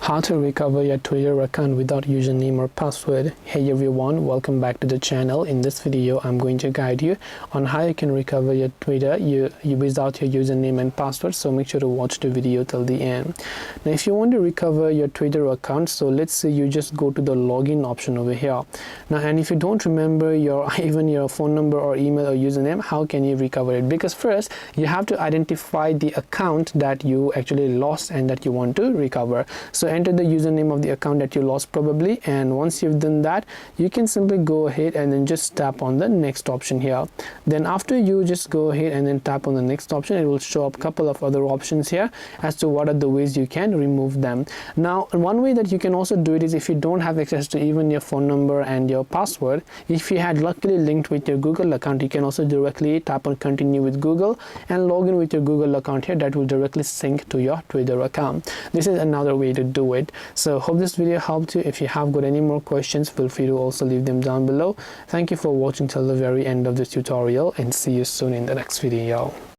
How to recover your Twitter account without username or password. Hey everyone, welcome back to the channel. In this video I'm going to guide you on how you can recover your Twitter without your username and password, so make sure to watch the video till the end. Now if you want to recover your Twitter account, so let's say you just go to the login option over here now, and if you don't remember even your phone number or email or username, how can you recover it? Because first you have to identify the account that you actually lost and that you want to recover. So enter the username of the account that you lost probably, and once you've done that, you can simply go ahead and then just tap on the next option here. Then after you just go ahead and then tap on the next option, it will show up a couple of other options here as to what are the ways you can remove them. Now one way that you can also do it is if you don't have access to even your phone number and your password, if you had luckily linked with your Google account, you can also directly tap on continue with Google and log in with your Google account here. That will directly sync to your Twitter account. This is another way to do it. So hope this video helped you. If you have got any more questions, feel free to also leave them down below. Thank you for watching till the very end of this tutorial, and see you soon in the next video.